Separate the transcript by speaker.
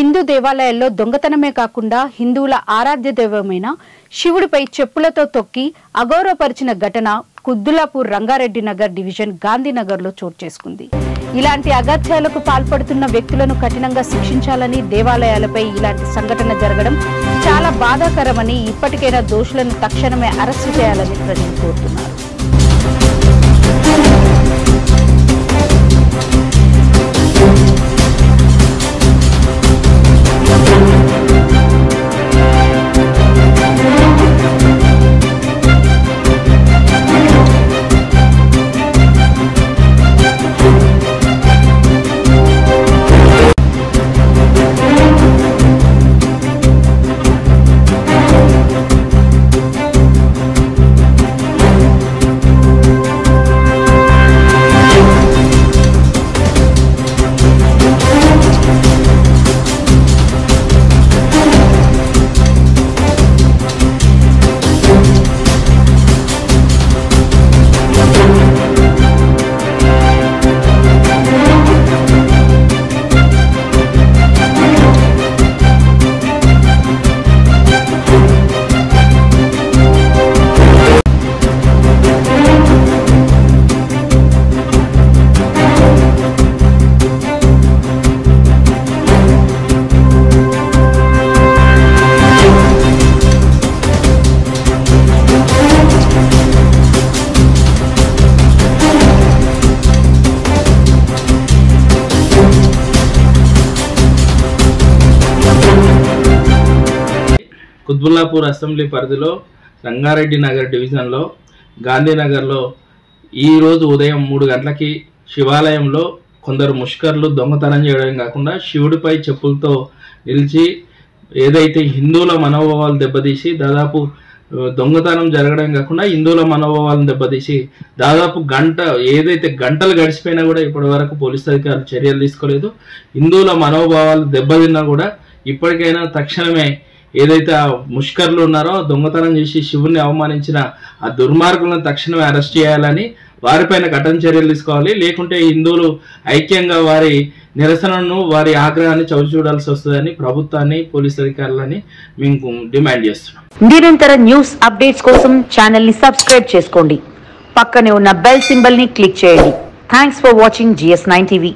Speaker 1: హిందూ దేవాలయాల్లో దొంగతనమే కాకుండా హిందువుల ఆరాధ్య దైవమైన శివుడిపై చెప్పులతో తొక్కి అగౌరవపరిచిన ఘటన కుద్దులాపూర్ రంగారెడ్డి నగర్ డివిజన్ గాంధీనగర్లో చోటు చేసుకుంది. ఇలాంటి అగత్యాలకు పాల్పడుతున్న వ్యక్తులను కఠినంగా శిక్షించాలని, దేవాలయాలపై ఇలాంటి సంఘటన జరగడం చాలా బాధాకరమని, ఇప్పటికైనా దోషులను తక్షణమే అరెస్టు చేయాలని ప్రజలు కోరుతున్నారు.
Speaker 2: కుత్బుల్లాపూర్ అసెంబ్లీ పరిధిలో రంగారెడ్డి నగర్ డివిజన్లో గాంధీనగర్లో ఈరోజు ఉదయం 3 గంటలకి శివాలయంలో కొందరు ముష్కర్లు దొంగతనం చేయడం కాకుండా శివుడిపై చెప్పులతో నిలిచి ఏదైతే హిందువుల మనోభావాలు దెబ్బతీసి దాదాపు దొంగతనం జరగడం కాకుండా హిందువుల మనోభావాలను దెబ్బతీసి దాదాపు గంటలు గడిచిపోయినా కూడా ఇప్పటి వరకు పోలీసు అధికారులు చర్యలు తీసుకోలేదు. హిందువుల మనోభావాలు దెబ్బతిన్నా కూడా ఇప్పటికైనా తక్షణమే ఏదైతే ఆ ముష్కర్లు ఉన్నారో దొంగతనం చేసి శివుని అవమానించిన ఆ దుర్మార్గులను తక్షణమే అరెస్ట్ చేయాలని, వారిపైన కఠిన చర్యలు తీసుకోవాలి. లేకుంటే హిందువులు ఐక్యంగా వారి నిరసనను, వారి ఆగ్రహాన్ని చవి చూడాల్సి వస్తుందని ప్రభుత్వాన్ని, పోలీసు అధికారులని మేము డిమాండ్ చేస్తున్నాం.
Speaker 3: నిరంతర న్యూస్ అప్డేట్స్ కోసం ఛానల్ ని సబ్స్క్రైబ్ చేసుకోండి. పక్కనే ఉన్న బెల్ సింబల్ ని క్లిక్ చేయండి. Thanks for watching GS9 TV.